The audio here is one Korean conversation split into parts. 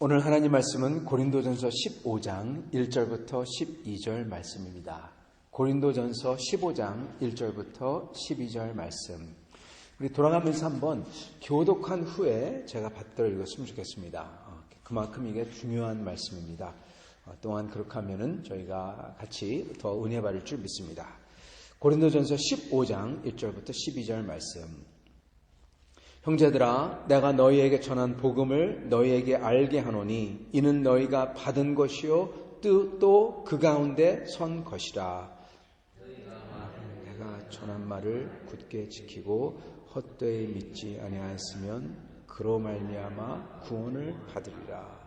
오늘 하나님 말씀은 고린도전서 15장 1절부터 12절 말씀입니다. 고린도전서 15장 1절부터 12절 말씀. 우리 돌아가면서 한번 교독한 후에 제가 받들어 읽었으면 좋겠습니다. 그만큼 이게 중요한 말씀입니다. 또한 그렇게 하면은 저희가 같이 더 은혜 받을 줄 믿습니다. 고린도전서 15장 1절부터 12절 말씀. 형제들아, 내가 너희에게 전한 복음을 너희에게 알게 하노니 이는 너희가 받은 것이요 또 그 가운데 선 것이라. 내가 전한 말을 굳게 지키고 헛되이 믿지 아니하였으면 그로 말미암아 구원을 받으리라.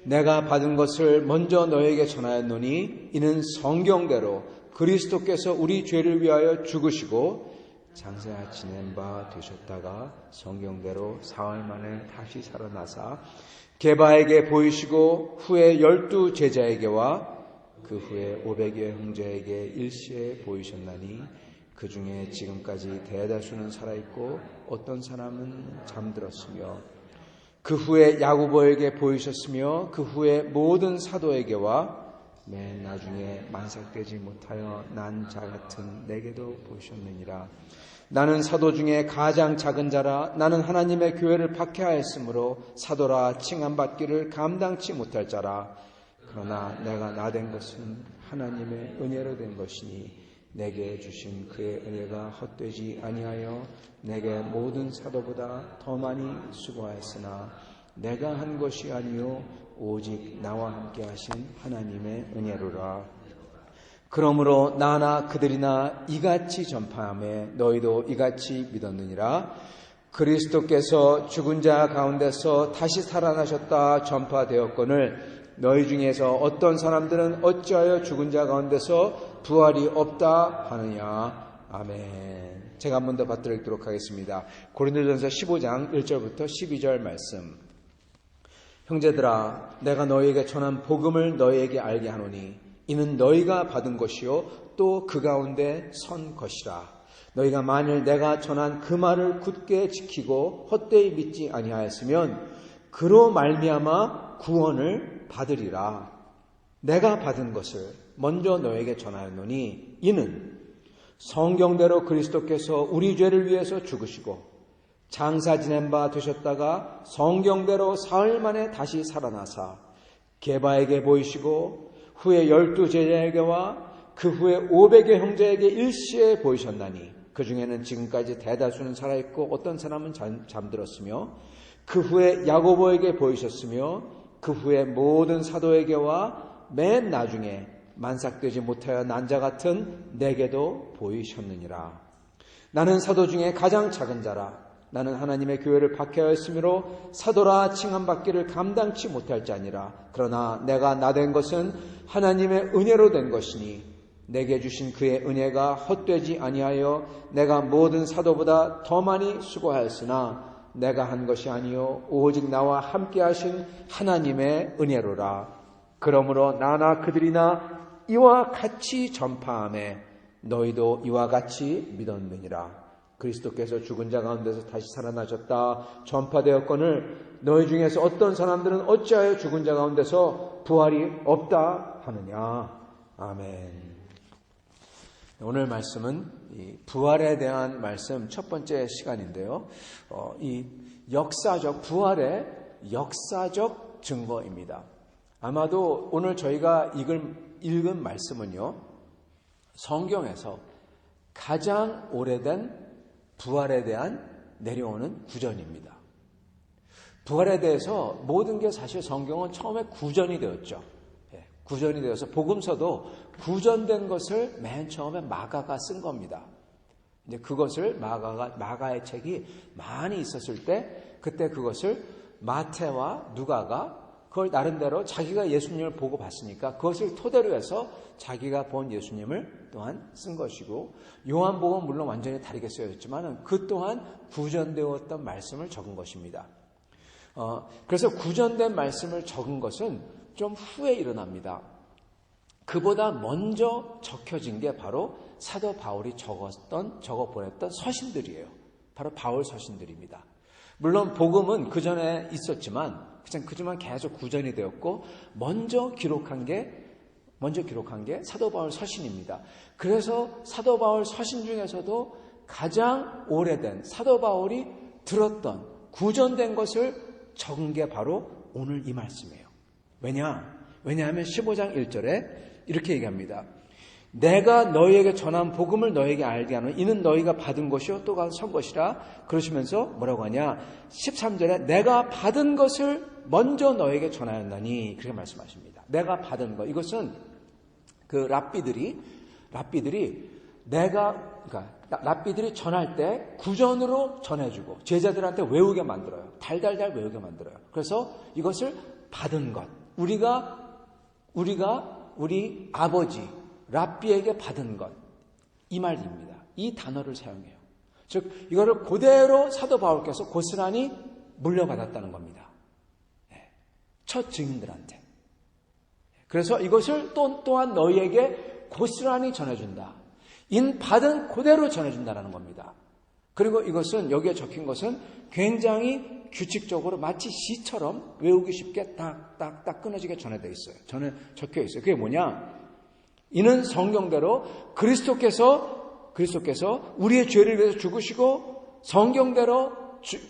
내가 받은 것을 먼저 너희에게 전하였노니 이는 성경대로 그리스도께서 우리 죄를 위하여 죽으시고 장사 지낸 바 되셨다가 성경대로 사흘 만에 다시 살아나사 게바에게 보이시고 후에 12 제자에게와 그 후에 500여 형제에게 일시에 보이셨나니 그 중에 지금까지 대다수는 살아있고 어떤 사람은 잠들었으며 그 후에 야고보에게 보이셨으며 그 후에 모든 사도에게와 맨 나중에 만삭되지 못하여 난 자 같은 내게도 보이셨느니라. 나는 사도 중에 가장 작은 자라. 나는 하나님의 교회를 박해하였으므로 사도라 칭함받기를 감당치 못할 자라. 그러나 내가 나된 것은 하나님의 은혜로 된 것이니 내게 주신 그의 은혜가 헛되지 아니하여 내게 모든 사도보다 더 많이 수고하였으나 내가 한 것이 아니요 오직 나와 함께 하신 하나님의 은혜로라. 그러므로 나나 그들이나 이같이 전파하며 너희도 이같이 믿었느니라. 그리스도께서 죽은 자 가운데서 다시 살아나셨다 전파되었거늘 너희 중에서 어떤 사람들은 어찌하여 죽은 자 가운데서 부활이 없다 하느냐. 아멘. 제가 한 번 더 받들어 읽도록 하겠습니다. 고린도전서 15장 1절부터 12절 말씀. 형제들아, 내가 너희에게 전한 복음을 너희에게 알게 하노니 이는 너희가 받은 것이요 또 그 가운데 선 것이라. 너희가 만일 내가 전한 그 말을 굳게 지키고 헛되이 믿지 아니하였으면 그로 말미암아 구원을 받으리라. 내가 받은 것을 먼저 너희에게 전하였노니 이는 성경대로 그리스도께서 우리 죄를 위해서 죽으시고 장사 지낸 바 되셨다가 성경대로 사흘 만에 다시 살아나사 게바에게 보이시고 후에 12 제자에게와 그 후에 500여 형제에게 일시에 보이셨나니 그 중에는 지금까지 대다수는 살아있고 어떤 사람은 잠들었으며 그 후에 야고보에게 보이셨으며 그 후에 모든 사도에게와 맨 나중에 만삭되지 못하여 난 자 같은 내게도 보이셨느니라. 나는 사도 중에 가장 작은 자라. 나는 하나님의 교회를 박해하였으므로 사도라 칭함받기를 감당치 못할 자니라. 그러나 내가 나된 것은 하나님의 은혜로 된 것이니 내게 주신 그의 은혜가 헛되지 아니하여 내가 모든 사도보다 더 많이 수고하였으나 내가 한 것이 아니요 오직 나와 함께 하신 하나님의 은혜로라. 그러므로 나나 그들이나 이와 같이 전파하며 너희도 이와 같이 믿었느니라. 그리스도께서 죽은 자 가운데서 다시 살아나셨다 전파되었거늘 너희 중에서 어떤 사람들은 어찌하여 죽은 자 가운데서 부활이 없다 하느냐. 아멘. 오늘 말씀은 이 부활에 대한 말씀 첫 번째 시간인데요. 이 역사적 부활의 역사적 증거입니다. 아마도 오늘 저희가 읽은 말씀은요, 성경에서 가장 오래된 부활에 대한 내려오는 구전입니다. 부활에 대해서 모든 게 사실 성경은 처음에 구전이 되었죠. 구전이 되어서 복음서도 구전된 것을 맨 처음에 마가가 쓴 겁니다. 이제 그것을 마가의 책이 많이 있었을 때 그때 그것을 마태와 누가가 그걸 나름대로 자기가 예수님을 보고 봤으니까 그것을 토대로 해서 자기가 본 예수님을 또한 쓴 것이고, 요한복음은 물론 완전히 다르게 쓰여졌지만 그 또한 구전되었던 말씀을 적은 것입니다. 그래서 구전된 말씀을 적은 것은 좀 후에 일어납니다. 그보다 먼저 적혀진 게 바로 사도 바울이 적어 보냈던 서신들이에요. 바로 바울 서신들입니다. 물론 복음은 그 전에 있었지만 그지만 계속 구전이 되었고 먼저 기록한 게 사도 바울 서신입니다. 그래서 사도 바울 서신 중에서도 가장 오래된 사도 바울이 들었던 구전된 것을 적은 게 바로 오늘 이 말씀이에요. 왜냐하면 15장 1절에 이렇게 얘기합니다. 내가 너희에게 전한 복음을 너희에게 알게 하노니 이는 너희가 받은 것이요 또 선 것이라. 그러시면서 뭐라고 하냐, 13절에 내가 받은 것을 먼저 너희에게 전하였나니, 그렇게 말씀하십니다. 내가 받은 것, 이것은 그 랍비들이 전할 때 구전으로 전해주고 제자들한테 외우게 만들어요. 달달달 외우게 만들어요. 그래서 이것을 받은 것, 우리가 우리 아버지 랍비에게 받은 것, 이 말입니다. 이 단어를 사용해요. 즉 이거를 그대로 사도 바울께서 고스란히 물려받았다는 겁니다. 첫 증인들한테. 그래서 이것을 또한 너희에게 고스란히 전해준다. 받은 그대로 전해준다는 겁니다. 그리고 이것은 여기에 적힌 것은 굉장히 규칙적으로 마치 시처럼 외우기 쉽게 딱딱딱 끊어지게 전해져 있어요. 적혀 있어요. 그게 뭐냐? 이는 성경대로 그리스도께서 우리의 죄를 위해서 죽으시고 성경대로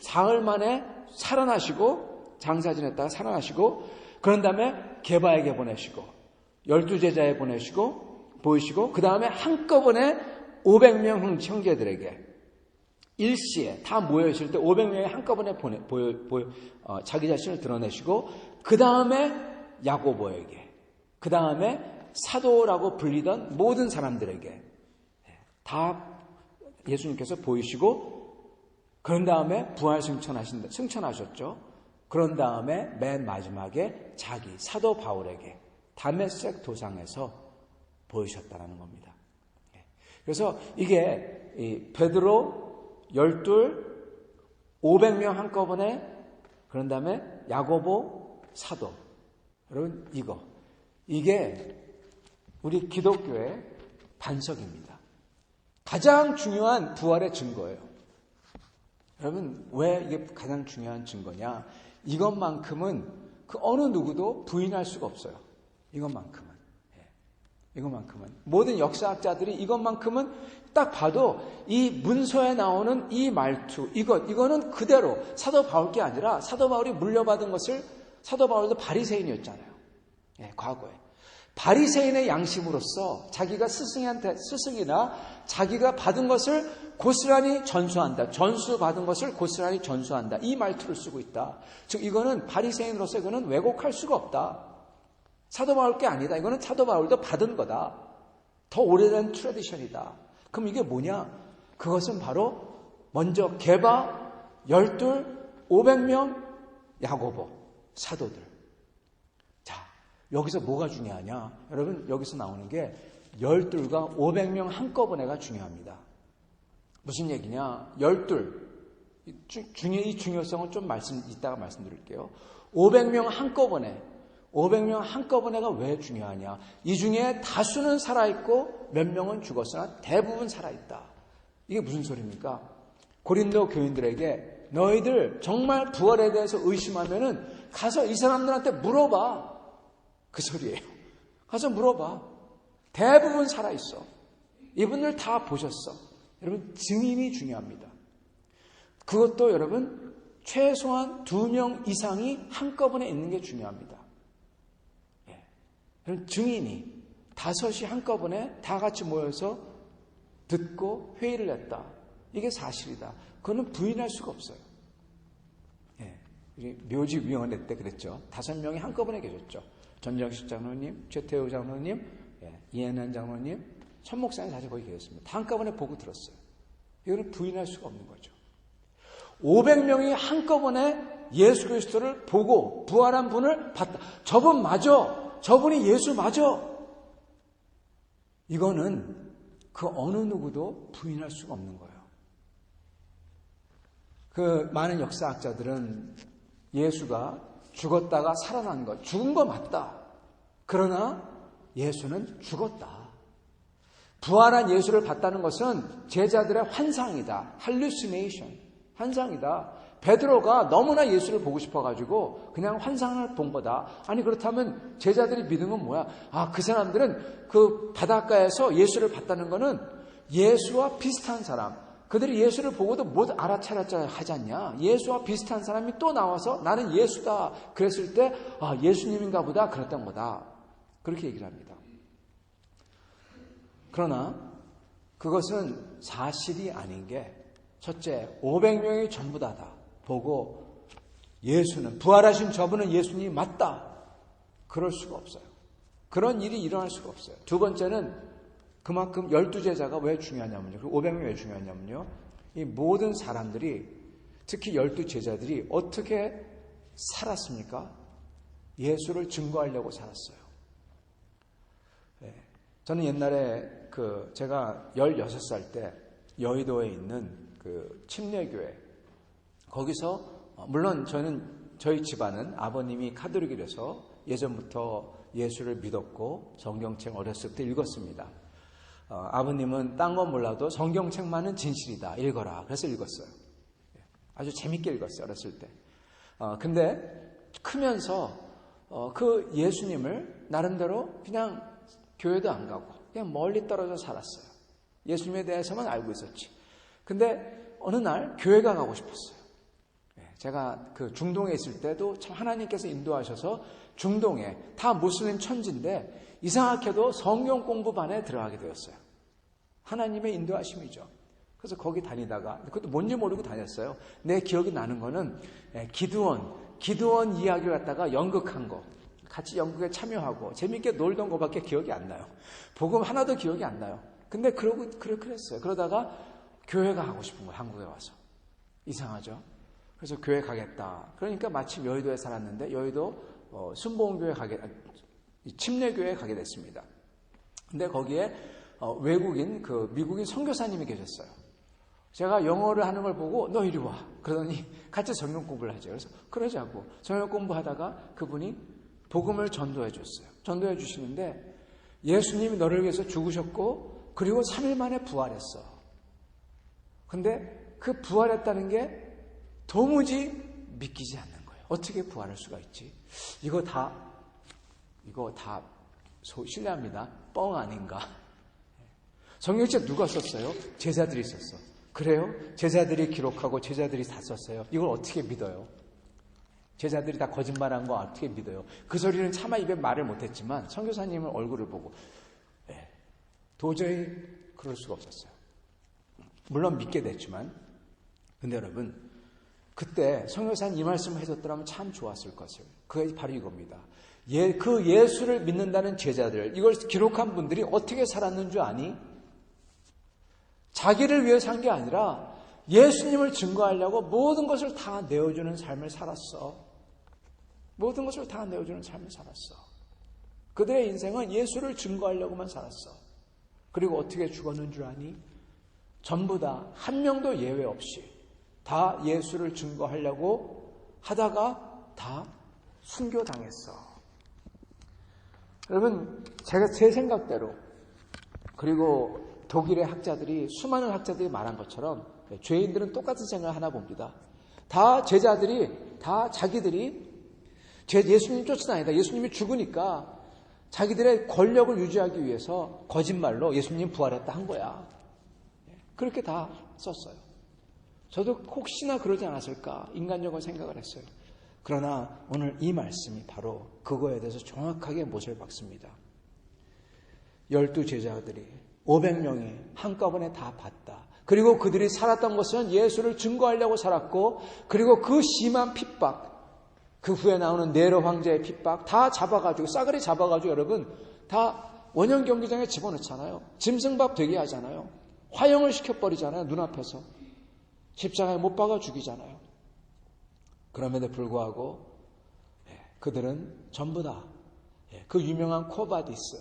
사흘 만에 살아나시고 장사 지냈다가 살아나시고 그런 다음에 게바에게 보내시고 12제자에 보이시고 그 다음에 한꺼번에 500명 형제들에게 일시에 다 모여있을 때 500명이 한꺼번에 자기 자신을 드러내시고 그 다음에 야고보에게, 그 다음에 사도라고 불리던 모든 사람들에게 다 예수님께서 보이시고 그런 다음에 부활 승천하셨죠. 그런 다음에 맨 마지막에 자기 사도 바울에게 다메섹 도상에서 보이셨다는 겁니다. 그래서 이게 베드로 12, 500명 한꺼번에, 그런 다음에 야고보, 사도. 여러분 이게 우리 기독교의 반석입니다. 가장 중요한 부활의 증거예요. 여러분 왜 이게 가장 중요한 증거냐? 이것만큼은 그 어느 누구도 부인할 수가 없어요. 이것만큼은 모든 역사학자들이 이것만큼은 딱 봐도 이 문서에 나오는 이 말투, 이거는 그대로 사도 바울 게 아니라 사도 바울이 물려받은 것을, 사도 바울도 바리새인이었잖아요. 과거에 바리새인의 양심으로서 자기가 스승이나 자기가 받은 것을 고스란히 전수한다. 전수받은 것을 고스란히 전수한다. 이 말투를 쓰고 있다. 즉 이거는 바리새인으로서 이거는 왜곡할 수가 없다. 사도 바울 게 아니다. 이거는 사도 바울도 받은 거다. 더 오래된 트래디션이다. 그럼 이게 뭐냐? 그것은 바로 먼저 게바, 12, 500명, 야고보, 사도들. 자, 여기서 뭐가 중요하냐? 여러분 여기서 나오는 게 12과 500명 한꺼번에가 중요합니다. 무슨 얘기냐? 12, 이 중요성은 좀 이따가 말씀드릴게요. 500명 한꺼번에가 왜 중요하냐? 이 중에 다수는 살아있고 몇 명은 죽었으나 대부분 살아있다. 이게 무슨 소리입니까? 고린도 교인들에게 너희들 정말 부활에 대해서 의심하면은 가서 이 사람들한테 물어봐. 그 소리예요. 가서 물어봐. 대부분 살아있어. 이분들 다 보셨어. 여러분 증인이 중요합니다. 그것도 여러분 최소한 2명 이상이 한꺼번에 있는 게 중요합니다. 증인이 5이 한꺼번에 다 같이 모여서 듣고 회의를 했다. 이게 사실이다. 그거는 부인할 수가 없어요. 묘지위원회 때 그랬죠. 5명이 한꺼번에 계셨죠. 전정식 장로님, 최태우 장로님, 이해난 장로님, 천 목사님 다시 거기 계셨습니다. 다 한꺼번에 보고 들었어요. 이거는 부인할 수가 없는 거죠. 500명이 한꺼번에 예수 그리스도를 보고 부활한 분을 봤다. 저분 맞아. 저분이 예수 맞아. 이거는 그 어느 누구도 부인할 수가 없는 거예요. 그 많은 역사학자들은 예수가 죽었다가 살아난 것, 죽은 거 맞다. 그러나 예수는 죽었다. 부활한 예수를 봤다는 것은 제자들의 환상이다. hallucination, 환상이다. 베드로가 너무나 예수를 보고 싶어가지고 그냥 환상을 본 거다. 아니 그렇다면 제자들이 믿은 건 뭐야? 그 사람들은 그 바닷가에서 예수를 봤다는 거는 예수와 비슷한 사람, 그들이 예수를 보고도 못 알아차렸자 하지 않냐? 예수와 비슷한 사람이 또 나와서 나는 예수다 그랬을 때 예수님인가 보다 그랬던 거다. 그렇게 얘기를 합니다. 그러나 그것은 사실이 아닌 게 첫째, 500명이 전부 다 보고 예수는 부활하신 저분은 예수님이 맞다. 그럴 수가 없어요. 그런 일이 일어날 수가 없어요. 두 번째는 그만큼 12제자가 왜 중요하냐면요. 500명이 왜 중요하냐면요. 이 모든 사람들이 특히 12제자들이 어떻게 살았습니까? 예수를 증거하려고 살았어요. 네. 저는 옛날에 제가 16살 때 여의도에 있는 그 침례교회 거기서 물론 저희 집안은 아버님이 카톨릭이라서 예전부터 예수를 믿었고 성경책 어렸을 때 읽었습니다. 아버님은 딴 건 몰라도 성경책만은 진실이다. 읽어라. 그래서 읽었어요. 아주 재밌게 읽었어요. 어렸을 때. 근데 크면서 그 예수님을 나름대로 그냥 교회도 안 가고 그냥 멀리 떨어져 살았어요. 예수님에 대해서만 알고 있었지. 근데 어느 날 교회가 가고 싶었어요. 제가 그 중동에 있을 때도 참 하나님께서 인도하셔서 중동에 다 무슬림 천지인데 이상하게도 성경 공부반에 들어가게 되었어요. 하나님의 인도하심이죠. 그래서 거기 다니다가 그것도 뭔지 모르고 다녔어요. 내 기억이 나는 거는 기드원 이야기를 갖다가 연극한 거 같이 연극에 참여하고 재밌게 놀던 거밖에 기억이 안 나요. 복음 하나도 기억이 안 나요. 근데 그랬어요. 그러다가 교회가 가고 싶은 거예요. 한국에 와서. 이상하죠? 그래서 교회 가겠다. 그러니까 마침 여의도에 살았는데 여의도 순복음교회 침례교회에 가게 됐습니다. 근데 거기에 외국인 미국인 선교사님이 계셨어요. 제가 영어를 하는 걸 보고 너 이리 와. 그러더니 같이 성경 공부를 하죠. 그래서 그러자고 성경 공부하다가 그분이 복음을 전도해 줬어요. 전도해 주시는데 예수님이 너를 위해서 죽으셨고 그리고 3일 만에 부활했어. 근데 그 부활했다는 게 도무지 믿기지 않는 거예요. 어떻게 부활할 수가 있지? 이거 다 실례합니다. 뻥 아닌가? 성경책 누가 썼어요? 제자들이 썼어. 그래요? 제자들이 기록하고 제자들이 다 썼어요. 이걸 어떻게 믿어요? 제자들이 다 거짓말한 거 어떻게 믿어요? 그 소리는 차마 입에 말을 못했지만 선교사님은 얼굴을 보고 도저히 그럴 수가 없었어요. 물론 믿게 됐지만 근데 여러분 그때 선교사님 이 말씀을 해줬더라면 참 좋았을 것을. 그게 바로 이겁니다. 그 예수를 믿는다는 제자들 이걸 기록한 분들이 어떻게 살았는 줄 아니? 자기를 위해 산 게 아니라 예수님을 증거하려고 모든 것을 다 내어주는 삶을 살았어. 모든 것을 다 내어주는 삶을 살았어. 그들의 인생은 예수를 증거하려고만 살았어. 그리고 어떻게 죽었는 줄 아니? 전부 다 한 명도 예외 없이 다 예수를 증거하려고 하다가 다 순교당했어. 여러분 제 생각대로 그리고 독일의 학자들이 수많은 학자들이 말한 것처럼 죄인들은 똑같은 생각을 하나 봅니다. 다 제자들이 다 자기들이 예수님 쫓아다니다. 예수님이 죽으니까 자기들의 권력을 유지하기 위해서 거짓말로 예수님 부활했다 한 거야. 그렇게 다 썼어요. 저도 혹시나 그러지 않았을까 인간적으로 생각을 했어요. 그러나 오늘 이 말씀이 바로 그거에 대해서 정확하게 못을 박습니다. 12제자들이 500명이 한꺼번에 다 봤다. 그리고 그들이 살았던 것은 예수를 증거하려고 살았고 그리고 그 심한 핍박 그 후에 나오는 네로 황제의 핍박 다 잡아가지고 싸그리 잡아가지고 여러분 다 원형 경기장에 집어넣잖아요. 짐승밥 되게 하잖아요. 화형을 시켜버리잖아요. 눈앞에서. 십자가에 못 박아 죽이잖아요. 그럼에도 불구하고 그들은 전부 다 그 유명한 코바디스,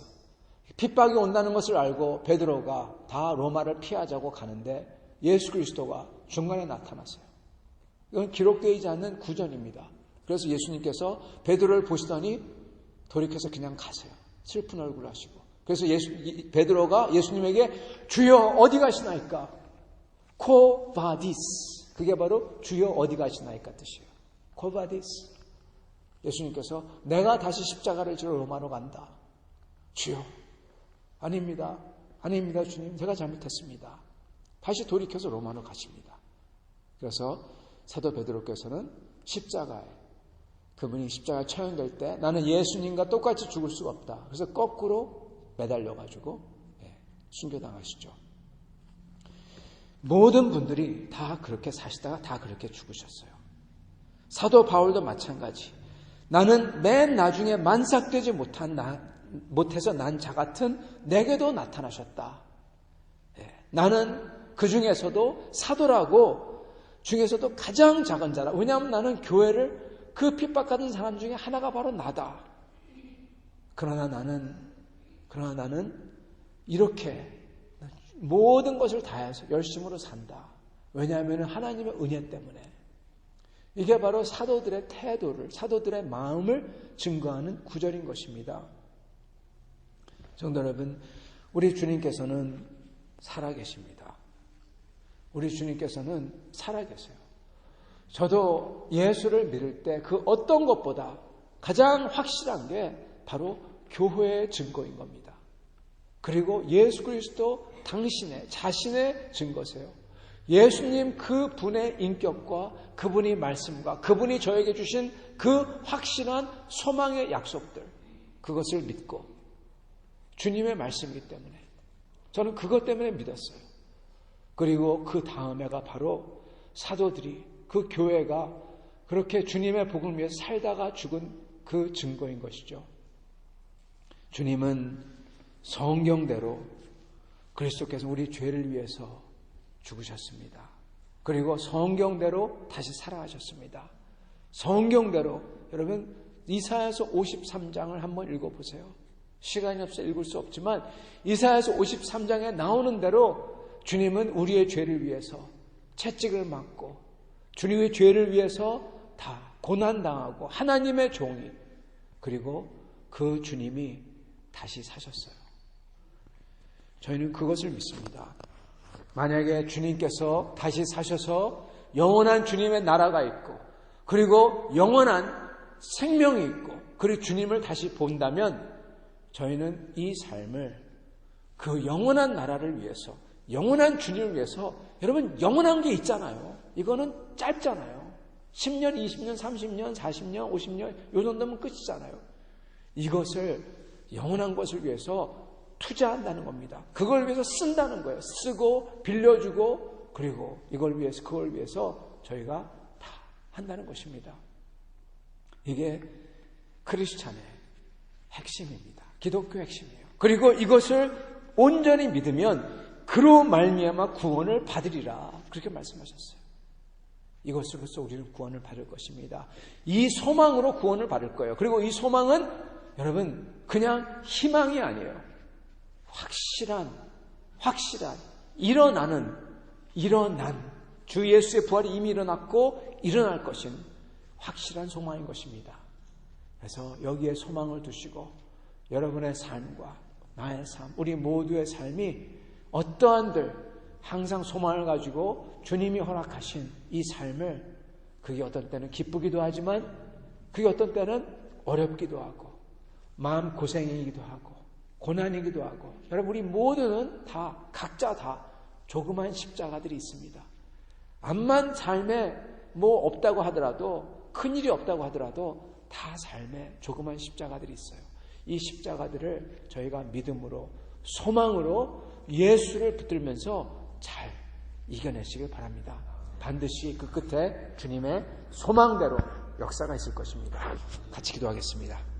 핍박이 온다는 것을 알고 베드로가 다 로마를 피하자고 가는데 예수 그리스도가 중간에 나타났어요. 이건 기록되지 않는 구전입니다. 그래서 예수님께서 베드로를 보시더니 돌이켜서 그냥 가세요. 슬픈 얼굴 하시고. 그래서 베드로가 예수님에게 주여 어디 가시나이까? 코바디스. 그게 바로 주여 어디 가시나이까 뜻이에요. 코바디스. 예수님께서 내가 다시 십자가를 지러 로마로 간다. 주여. 아닙니다. 아닙니다 주님. 제가 잘못했습니다. 다시 돌이켜서 로마로 가십니다. 그래서 사도 베드로께서는 십자가에 그분이 십자가에 처형될 때 나는 예수님과 똑같이 죽을 수가 없다. 그래서 거꾸로 매달려가지고 순교당하시죠. 모든 분들이 다 그렇게 사시다가 다 그렇게 죽으셨어요. 사도 바울도 마찬가지. 나는 맨 나중에 만삭되지 못해서 난 자 같은 내게도 나타나셨다. 나는 그 중에서도 사도라고 중에서도 가장 작은 자라. 왜냐하면 나는 교회를 그 핍박하던 사람 중에 하나가 바로 나다. 그러나 나는 이렇게 모든 것을 다해서 열심으로 산다. 왜냐하면 하나님의 은혜 때문에. 이게 바로 사도들의 태도를, 사도들의 마음을 증거하는 구절인 것입니다. 성도 여러분, 우리 주님께서는 살아계십니다. 우리 주님께서는 살아계세요. 저도 예수를 믿을 때 그 어떤 것보다 가장 확실한 게 바로 교회의 증거인 겁니다. 그리고 예수 그리스도 당신의 자신의 증거세요. 예수님 그분의 인격과 그분의 말씀과 그분이 저에게 주신 그 확실한 소망의 약속들, 그것을 믿고 주님의 말씀이기 때문에 저는 그것 때문에 믿었어요. 그리고 그 다음에가 바로 사도들이, 그 교회가 그렇게 주님의 복음을 위해서 살다가 죽은 그 증거인 것이죠. 주님은 성경대로 그리스도께서 우리 죄를 위해서 죽으셨습니다. 그리고 성경대로 다시 살아가셨습니다. 성경대로 여러분 이사야서 53장을 한번 읽어보세요. 시간이 없어 읽을 수 없지만 이사야서 53장에 나오는 대로 주님은 우리의 죄를 위해서 채찍을 맞고 주님의 죄를 위해서 다 고난당하고 하나님의 종이 그리고 그 주님이 다시 사셨어요. 저희는 그것을 믿습니다. 만약에 주님께서 다시 사셔서 영원한 주님의 나라가 있고 그리고 영원한 생명이 있고 그리고 주님을 다시 본다면 저희는 이 삶을 그 영원한 나라를 위해서 영원한 주님을 위해서 여러분 영원한 게 있잖아요. 이거는 짧잖아요. 10년, 20년, 30년, 40년, 50년 이 정도면 끝이잖아요. 이것을 영원한 것을 위해서 투자한다는 겁니다. 그걸 위해서 쓴다는 거예요. 쓰고 빌려주고 그리고 이걸 위해서 그걸 위해서 저희가 다 한다는 것입니다. 이게 크리스찬의 핵심입니다. 기독교의 핵심이에요. 그리고 이것을 온전히 믿으면 그로 말미암아 구원을 받으리라 그렇게 말씀하셨어요. 이것으로서 우리는 구원을 받을 것입니다. 이 소망으로 구원을 받을 거예요. 그리고 이 소망은 여러분 그냥 희망이 아니에요. 확실한 일어난 주 예수의 부활이 이미 일어났고 일어날 것인 확실한 소망인 것입니다. 그래서 여기에 소망을 두시고 여러분의 삶과 나의 삶, 우리 모두의 삶이 어떠한들 항상 소망을 가지고 주님이 허락하신 이 삶을 그게 어떤 때는 기쁘기도 하지만 그게 어떤 때는 어렵기도 하고 마음 고생이기도 하고 고난이기도 하고 여러분 우리 모두는 다 각자 다 조그만 십자가들이 있습니다. 암만 삶에 뭐 없다고 하더라도 큰일이 없다고 하더라도 다 삶에 조그만 십자가들이 있어요. 이 십자가들을 저희가 믿음으로 소망으로 예수를 붙들면서 잘 이겨내시길 바랍니다. 반드시 그 끝에 주님의 소망대로 역사가 있을 것입니다. 같이 기도하겠습니다.